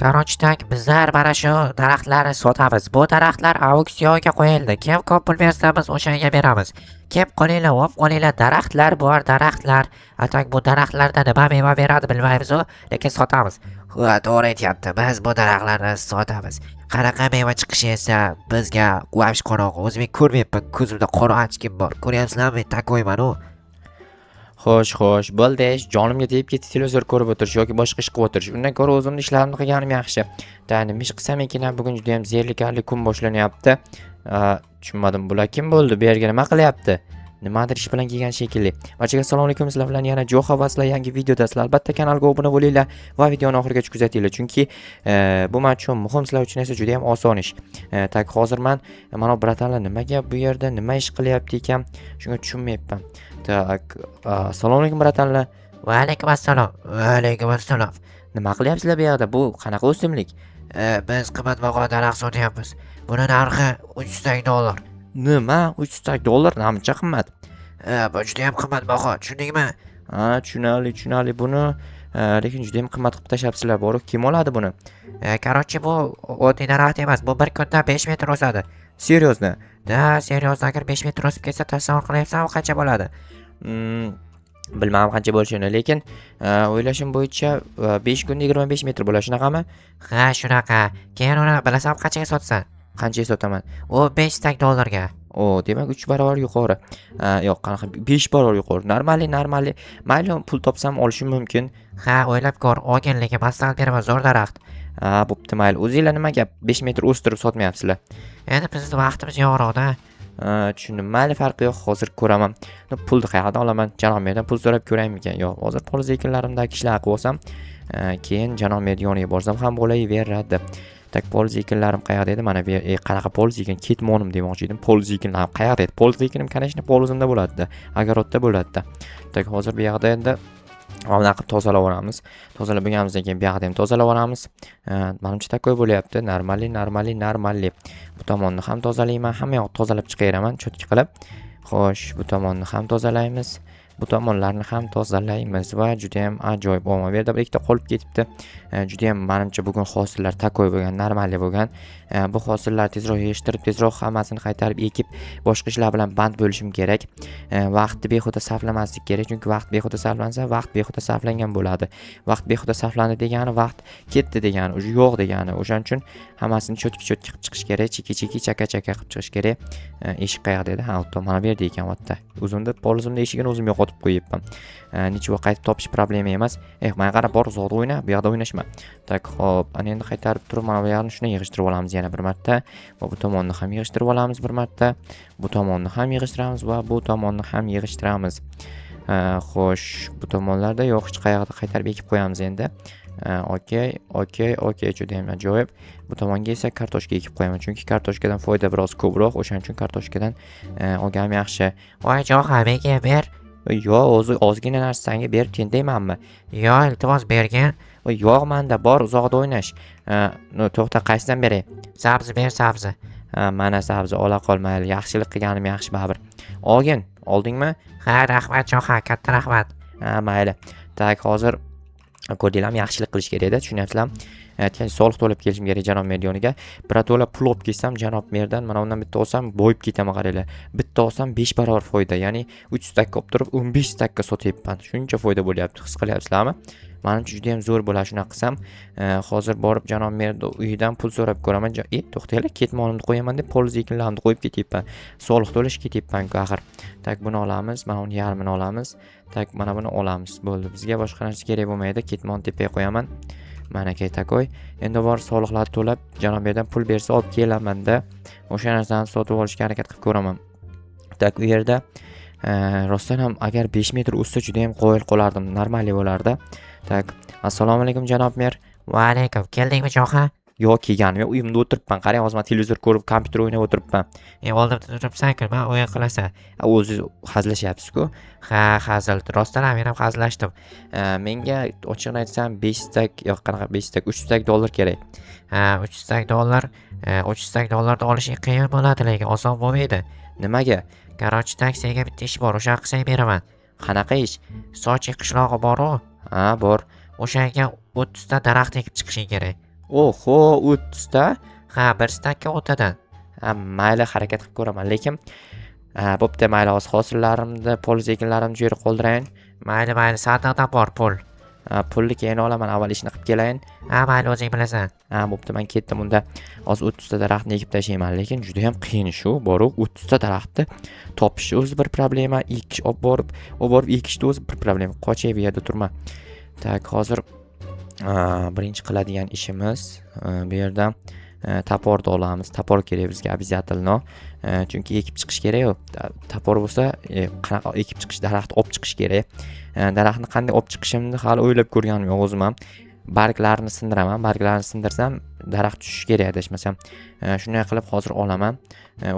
Qarochitak, bizlar mana shu daraxtlarni sotamiz. Bu daraxtlar auksionga qo'yildi. Kim ko'p pul bersa biz o'shanga beramiz. Kelib qolinglar, olib qolinglar. Daraxtlar bor, daraxtlar. Atak bu daraxtlarda nima meva beradi bilmaymiz, lekin sotamiz. Ha, to'g'ri aytyapti. Biz bu daraxtlarni sotamiz. Qanaqa meva chiqishi esa bizga guvash qorong'u. O'zim ko'rmayapman, ko'zimda qora ochkim bor. Ko'ryapsizlarmi? Takoyman-u. Xo'sh, bo'ldi. Jonimga tegib ketdi televizor ko'rib o'tirish yoki boshqa ish qilib o'tirish. Undan ko'ra o'zimni ishlarimni qilganim yaxshi. Nima ish qilsam ekan, bugun juda ham zerlikarli kun boshlanyapti. Tushunmadim, bular kim bo'ldi? Bu yerga nima qilyapti? Nimadir ish bilan kelgan shekilli. Barchaga assalomu alaykum. Sizlar bilan yana Jo'xa va sizlar yangi videodasizlar. Albatta kanalga obuna bo'linglar va videoni oxirigacha kuzatinglar, chunki bu men uchun muhim, sizlar uchun esa juda ham oson ish. Tak hozir men mana bratanlar nimaga bu yerda nima ish qilyapti ekan, shunga tushunmayapman. Tak, assalomu alaykum bratanlar. Va alaykum assalom. Va alaykum assalom. Nima qilyapsizlar bu yerda? Bu qanaqa o'simlik? Biz qimmatbaho daraxt sotyapmiz. Buni narxi $300. Nima? $300? Namuncha qimmat? Bu juda ham qimmatbaho, tushundingmi? Tushunali. Buni lekin juda ham qimmat qilib tashlabsizlar. Bor, kim oladi buni? Qarochi, bu oddiy daraxt emas. Bu bir kunda 5 metr o'sadi. Seriozmi? Da, seriozda, agar 5 metr o'sib ketsa, tasavvur qilyapsanmi qancha bo'ladi? Bilmadim qancha bo'lishini, lekin o'ylashim bo'yicha 5 kunda 25 metr bo'ladi, shunaqami? Ha, shunaqa. Keyin uni bilasanmi qanchaga sotsan? Qanchaga sotaman? U $500. Demak 3 barobar yuqori. Yo'q, qanaqa 5 barobar yuqori. Normali. Mayli, pul topsam olishim mumkin. Ha, o'ylab ko'r, olgin, lekin maslahat beraman, zo'r daraxt. Bo'pti, mayli. O'zingizlar nima gap? 5 metr o'stirib sotmayapsizlar? Endi bizning vaqtimiz yo'qroqda. Tushundim. Mayli, farqi yo'q, hozir ko'raman. Pulni qayerdan olaman? Janob merdan pul so'rab ko'raymikan? Yo'q, hozir poliz ekinlarimdagi ishlarni qilib olsam, keyin janob mer yoniga borsam ham bo'laveradi. Tak, poliz ekinlarim qayerda edi? Mana bu qanaqa poliz ekin? Ketmonim demoqchi edim. Poliz ekinlarim qayerda edi? Poliz ekinim kanashni polizimda bo'ladi-da, agarodda bo'ladi-da. Tak, hozir bu yoqda endi mana qilib tozalab olamiz. Tozalab bo'lganimizdan keyin bu yoqda ham tozalab olamiz. Menimcha takoy bo'lyapti. Normali. Bu tomonni ham tozalayman, hamma yoqni tozalab chiqaraman cho'tki qilib. Xo'sh, bu tomonni ham tozalaymiz. Bu tomonlarni ham tozalaymiz va juda ham ajoyib. Bu yerda bir ikkita qolib ketibdi. Juda ham menimcha bugun hosillar takoy bo'lgan, normali bo'lgan. Bu hosillar tezroq yig'ishtirib, tezroq hammasini qaytarib ekib, boshqa ishlar bilan band bo'lishim kerak. Vaqtni behuda sarflamaslik kerak, chunki vaqt behuda sarflansa, vaqt behuda sarflangan bo'ladi. Vaqt behuda sarflandi degani vaqt ketdi degani, o'sha yo'q degani. O'shaning uchun hammasini cho'tki qilib chiqish kerak, chiki chaka qilib chiqish kerak. Eshik qayerda edi? Ha, mana bu yerda ekan, o'tda. O'zimda polizimda eshigini o'zim yo'qotib qo'yibman. Nechva qaytib topish problema emas. Mana qarab, bor, uzoqda o'yna, bu yoqda o'ynashma. Tak, hop, ana endi qaytarib turib, mana bu yerni shuni yig'ishtirib olamiz yana bir marta. Va bu tomonni ham yig'ishtirib olamiz bir marta. Bu tomonni ham yig'ishtiramiz va bu tomonni ham yig'ishtiramiz. Xo'sh, bu tomonlarda yo'q, hech qayerda qaytarib ekib qo'yamiz endi. Okey, juda ham ajoyib. Bu tomonga esa kartoshka ekib qo'yaman, chunki kartoshkadan foyda biroz ko'proq, o'shaning uchun kartoshkadan olganim yaxshi. Voy Jo'xa, menga ber. Yo'q, ozgina narsa senga berib tendaymanmi? Yo'q, iltimos bergin. Yo'q, menda bor, uzoqda o'ynash. To'xta, qaysidan beray? Sabzi ber, sabzi. Mana sabzi ola qol, mayli. Yaxshilik qilganim yaxshi baribir. Olgin, oldingmi? Ha, rahmat Jo'xa, katta rahmat. Mayli. Tak, hozir ko'rdinglarmi, yaxshilik qilish kerak-da, tushunyapsizlarmi? Aytgan soliq to'lab kelishim kerak janob mer yoniga. Bir to'la pul olib kelsam janob merdan, mana undan bitta olsam boyib ketaman, qaranglar. Bitta olsam 5 barobar foyda, ya'ni 300 takka olib turib 15 takka sotyapman. Shuncha foyda bo'lyapti, his qilyapsizlarmi? Menimcha juda ham zo'r bo'ladi shunaqa qilsam. Hozir borib janob merdan uyidan pul so'rab ko'raman. To'xtanglar, ketmonimni qo'yaman deb poliz ekinlarimni qo'yib ketyapman. Soliq to'lash ketyapman-ku axir. Tak, buni olamiz, mana uni yarmini olamiz. Tak, mana buni olamiz. Bo'ldi. Bizga boshqa narsa kerak bo'lmaydi. Ketmonni tepaga qo'yaman. Mana takoy. Endi bor soliqlarni to'lab, janob merdan pul bersa olib kelaman-da. O'sha narsani sotib olishga harakat qilib ko'raman. Tak, u yerda rostdan ham agar 5 metr o'ssa juda ham qo'yil qolardim, normali bo'lardi. Tak, assalomu alaykum janob mer. Va alaykum. Keldingmi Jo'xa? Yo'q, kelganim yo'q, uyimda o'tiribman. Qarang, hozir men televizor ko'rib, kompyuter o'ynab o'tiribman. Oldimda turibsan-ku, men o'yin qilasan. O'zingiz hazillashyapsiz-ku? Ha, hazil. Rostdan ham men ham hazillashdim. Menga ochiqni aytsam 5 tak, yo'q, qanaqa 5 tak, $300 kerak. Ha, $300. $300 olishing qiyin bo'ladi, lekin oson bo'lmaydi. Nimaga? Qarochitak, senga bitta ish bor, o'sha qilsang beraman. Qanaqa ish? Sochi qishlog'i bor-ku. Ha, bor. O'shanga 30 ta daraxt ekib chiqishing kerak. Oho, 30 ta. Ha, bir stakka o'tadan. Ha, mayli, harakat qilib ko'raman, lekin bo'pti, mayli, hozir hosillarimni, poliz ekinlarimni joyiga qoldirayin. Mayli, sandiqdan bor pul. Pulni keyin olaman, avval ishni qilib kelayin. Ha, mayli, o'zing bilasan. Bo'pti, men ketdim. Unda hozir 30 ta daraxtni ekib tashlayman, lekin juda ham qiyin shu. Boru 30 ta daraxtni topish o'zi bir problema, ekish olib borib ekishni o'zi bir problema. Qoch, bu yerda turma. Tak, hozir birinchi qiladigan ishimiz bu yerda toporni olamiz. Topor kerak bizga обязательно. Chunki ekib chiqish kerak-ku. Topor bo'lsa, qanaqa ekib chiqish, daraxtni olib chiqish kerak. Daraxtni qanday olib chiqishimni hali o'ylab ko'rganim yo'q o'zim ham. Barglarini sindiraman. Barglarini sindirsam, daraxt tushishi kerak adashmasam. Shunday qilib hozir olaman.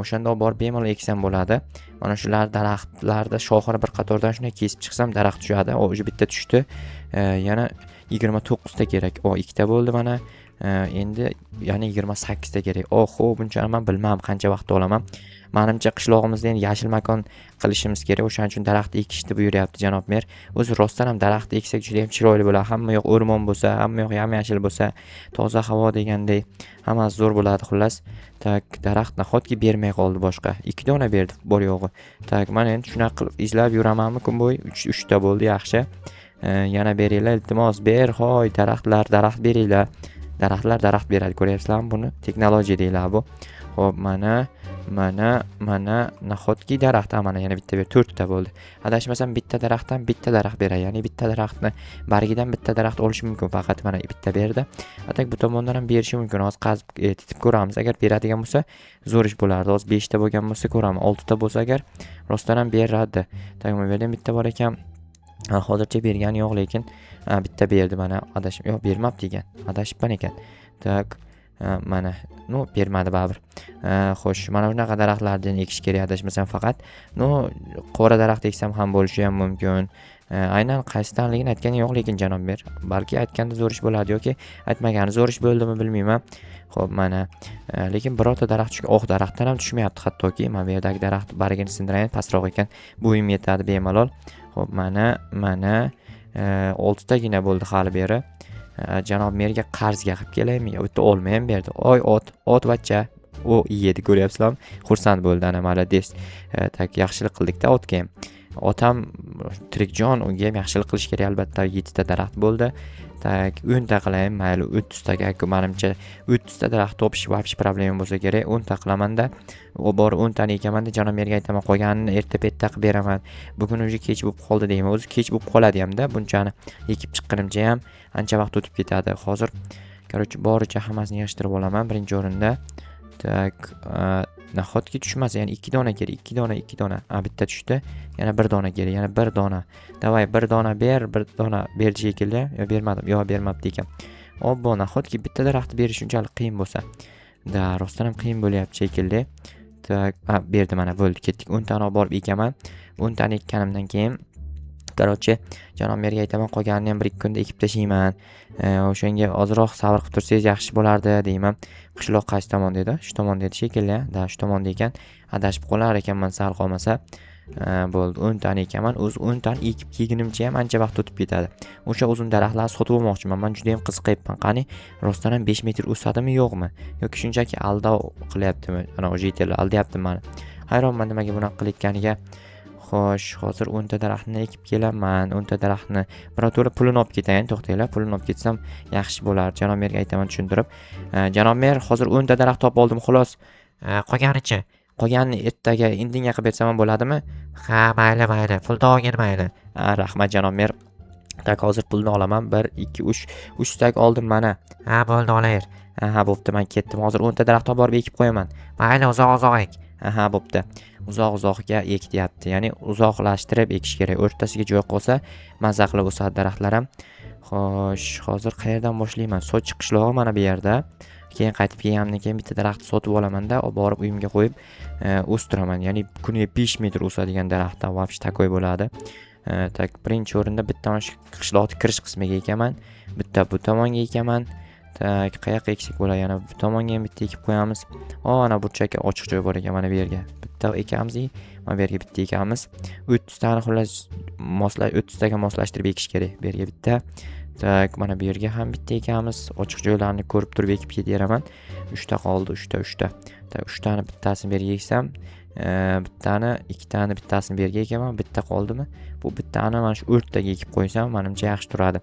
O'shanda olib borib bemalol eksam bo'ladi. Mana shular daraxtlarda shoxini bir qatordan shunday kesib chiqsam, daraxt tushadi. O o'sha bitta tushdi. Yana 29 ta kerak. O ikkita bo'ldi mana. Endi yana 28 ta kerak. Oho, bunchani men bilmam qancha vaqt olaman. Menimcha qishlog'imizda endi yashil makon qilishimiz kerak. O'shaning uchun daraxt ekishni buyuryapti janob mer. O'zi rostdan ham daraxt eksak juda ham chiroyli bo'ladi. Hamma yoq o'rmon bo'lsa, hamma yoq yam-yashil bo'lsa, toza havo degandek hammasi zo'r bo'ladi xullas. Tak, daraxt nahotki bermay qoldi boshqa. 2 dona berdi bor yo'g'i. Tak, men endi shunaqa qilib izlab yuramanmi kun bo'yi? 3 ta bo'ldi, yaxshi. Yana beringlar, iltimos, ber, hoy, daraxt beringlar. Daraxtlar daraxt beradi, ko'ryapsizlarmi buni? Texnologiya deyiladi bu. Xo'p, mana nahotki daraxt, mana yana bitta 4 ta bo'ldi. Adashmasam bitta daraxtdan bitta daraxt beradi. Ya'ni bitta daraxtni barigidan bitta daraxt olish mumkin, faqat mana bitta berdi. Atak bu tomondan ham berishi mumkin. Hozir qazib titib ko'ramiz. Agar beradigan bo'lsa, zo'r ish bo'lardi. Hozir 5 ta bo'lgan bo'lsa ko'raman. 6 ta bo'lsa agar rostdan ham beradi. Tak, bu yerdan bitta bor ekan. Hozircha bergani yo'q, lekin bitta berdi mana. Yo'q, bermabdi ekan. Adashibman ekan. Tak, mana bermadi baribir. Xo'sh, mana bunaqa daraxtlardan ekish kerak adashmasam faqat. Qora daraxt eksam ham bo'lishi ham mumkin. Aynan qaysi tanligini aytgani yo'q, lekin janob mer. Balki aytganda zo'r ish bo'ladi yoki aytmagani zo'r ish bo'ldimi bilmayman. Xo'p, mana lekin birorta daraxt oq daraxtdan ham tushmayapti hattoki. Mana bu yerdagi daraxt bargini sindirayin, pastroq ekan. Bo'yim yetadi bemalol. Xo'p, mana 6 tagina bo'ldi hali beri. Janob merga qarzga qilib kelaymi? Bitta olma ham berdi. Oy, ot bachcha. O yedi, ko'ryapsizlarmi? Xursand bo'ldi, ana malades. Tak, yaxshilik qildik-da otga ham. Otam tirikjon, unga ham yaxshilik qilish kerak albatta. 7 ta daraxt bo'ldi. Tak, 10 ta qilayim, mayli 30 taga, menimcha 30 ta daraxt topish vobshi problema bo'lsa kerak. 10 ta qilamanda, u bor 10 tani ekamanda janob merga aytaman, qolganini erta-petda qilib beraman. Bugun o'zi kech bo'lib qoldi deyman. O'zi kech bo'lib qoladi ham-da, bunchani ekib chiqqanimcha ham ancha vaqt o'tib ketadi. Hozir короче boricha hammasini yig'ishtirib olaman birinchi o'rinda. Tak, nahotki tushmasa, ya'ni 2 dona kerak, 2 dona. Bitta tushdi. Yana 1 dona kerak, yana 1 dona. Davay, 1 dona ber, 1 dona berdi shekilli. Yo, bermadim. Yo, bermabdi ekan. Obbo, nahotki bitta daraxtni berish unchalik qiyin bo'lsa. Da, rostdan ham qiyin bo'lyapti shekilli. Tak, berdi, mana bo'ldi, ketdik. 10 tani olib borib ekaman. 10 tani ekkanimdan keyin короче, janob merga aytaman, qolganini ham 1-2 kunda ekib tashlayman. O'shanga ozroq sabr qilib tursangiz yaxshi bo'lardi deyman. Qishloq qaysi tomon dedi? Shu tomon dedi shekilli. Da, shu tomonda ekan. Adashib qolar ekanman sal qolmasa. Bo'ldi, 10 tani ekaman. O'z 10 tani ekib kelgunimcha ham ancha vaqt o'tib ketadi. O'sha uzun daraxtlarni sotib olmoqchiman. Men juda ham qiziqayapman. Qani, rostdan ham 5 metr o'sadimi, yo'qmi? Yoki shunchaki aldov qilyaptimi? Ana o'jitlar aldayaptimi meni? Hayronman nimaga bunaqa qilayotganiga. Xo'sh, hozir 10 ta daraxtni ekib kelaman. 10 ta daraxtni birato'la pulini olib ketayin, to'xtanglar. Pulini olib ketsam yaxshi bo'lar. Janob merga aytaman tushuntirib. Janob mer, hozir 10 ta daraxt topib oldim, xolos. Qolganichi? Qolganini ertaga indinga qilib bersam bo'ladimi? Ha, mayli. Pul dog'in mayli. Rahmat janob mer. Tak, hozir pulni olaman. 1 2 3 stak oldim mana. Ha, bo'ldi, olaver. Bo'pti, men ketdim. Hozir 10 ta daraxt topib borib ekib qo'yaman. Mayli, uzoq ek. Bo'pti. Uzoq-uzoqga ekityapti. Ya'ni uzoqlashtirib ekish kerak. O'rtasiga joy qolsa, mazza qilib o'sadi daraxtlar ham. Xo'sh, hozir qayerdan boshlayman? Sochi qishlog'i mana bu yerda. Keyin qaytib kelganimdan keyin bitta daraxt sotib olaman-da, olib borib uyimga qo'yib o'stiraman. Ya'ni kuniga 5 metr o'sadigan daraxtdan vobshi takoy bo'ladi. Tak, birinchi o'rinda bitta mana shu qishloqning kirish qismiga ekaman, bitta bu tomonga ekaman. Tak, qayoqqa eksak bo'ladi? Yana bu tomonga ham bitta ekib qo'yamiz. Ana burchakka ochiq joy bor ekan, mana bu yerga. Bitta ekamiz, mana bu yerga bitta ekamiz. 30 tani xullas 30 taga moslashtirib ekish kerak. Bu yerga bitta. Tak, mana bu yerga ham bitta ekamiz. Ochiq joylarni ko'rib turib ekib ketiraman. 3 ta qoldi, 3 ta, 3 ta. Tak, 3 tani bittasini bu yerga eksam, bittani, 2 tani bittasini bu yerga ekaman. Bitta qoldimi? Bu bittani mana shu o'rtaga ekib qo'ysam, menimcha yaxshi turadi.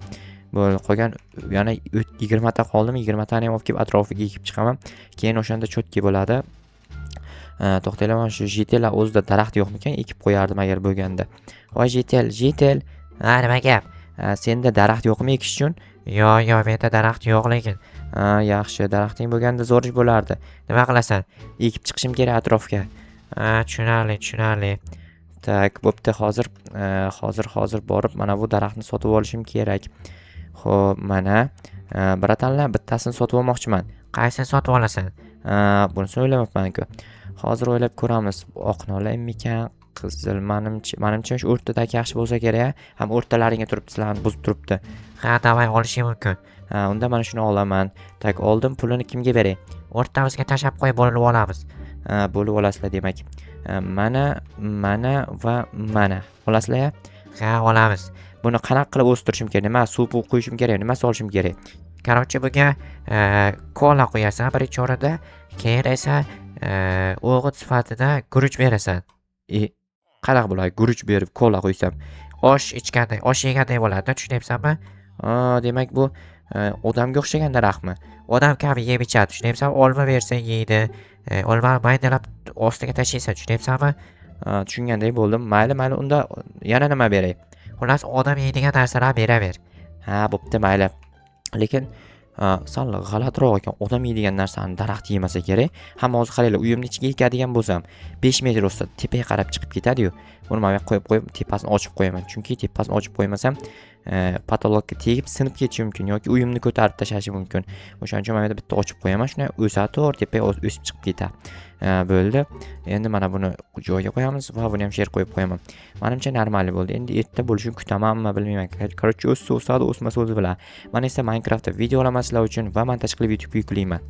Bo'ldi, qolgan yana 20 ta qoldimi? 20 tani ham olib kelib atrofiga ekib chiqaman. Keyin o'shanda chotki bo'ladi. To'xtanglar, mana shu jetellar o'zida daraxt yo'qmikan? Ekib qo'yardim agar bo'lganda. Voy jetel. Ha, nima gap? Senda daraxt yo'qmi ekish uchun? Yo, menda daraxt yo'q lekin. Yaxshi, daraxting bo'lganda zo'r ish bo'lardi. Nima qilasan? Ekib chiqishim kerak atrofga. Tushunarli. Tak, bo'pti, hozir borib mana bu daraxtni sotib olishim kerak. Xo'p, mana biratanlar, bittasini sotib olmoqchiman. Qaysini sotib olasan? Bunisini o'ylamabman-ku. Hozir o'ylab ko'ramiz. Oqni olaymikan, qizil, menimcha shu o'rtadagi yaxshi bo'lsa kerak. Ham o'rtalaringga turibdi, sizlarni buzib turibdi. Ha, davay olishim mumkin. Unda mana shuni olaman. Tak, oldim, pulini kimga beray? O'rtamizga tashab qo'yib bo'lib olamiz. Bo'lib olasizlar demak. Mana va mana. Olasizlar-ya? Ha, olamiz. Buni qanaqa qilib o'stirishim kerak? Nima suv quyishim kerak? Nima solishim kerak? Короче, bunga kola qo'yasan birinchi o'rinda, keyin esa o'g'it sifatida guruch berasan. Qanaqa bo'ladi? Guruch berib kola qo'ysam. Osh yeganday bo'ladi, tushunyapsanmi? Demak bu odamga o'xshagan daraxtmi? Odam kabi yeb ichadi, tushunyapsanmi? Olma bersang yeydi. Olmani maydalab ostiga tashlaysan, tushunyapsanmi? Tushunganday bo'ldim. Mayli, unda yana nima beray? Xullas, odam yeydigan narsalar beraver. Ha, bo'pti, mayli. Lekin sal g'alatiroq ekan. Odam yeydigan narsani daraxt yemasa kerak. Hamma hozir qaranglar, uyimni ichiga ekadigan bo'lsam, 5 metr o'tsa tepaga qarab chiqib ketadi-yu. Buni men qo'yib tepasini ochib qo'yaman. Chunki tepasini ochib qo'ymasam, patologga tegib sinib ketishi mumkin yoki uyimni ko'tarib tashlashi mumkin. O'shaning uchun men bitta ochib qo'yaman, shuni o'satib, tepaga o'sib chiqib ketadi. Bo'ldi. Endi mana buni joyiga qo'yamiz va buni ham sher qo'yib qo'yaman. Menimcha normal bo'ldi. Endi erta bo'lishini kutamanmi, bilmayman. Короче, o'sadi, o'smasa o'zi bilan. Men esa Minecraftda video olaman sizlar uchun va montaj qilib YouTubega yuklayman.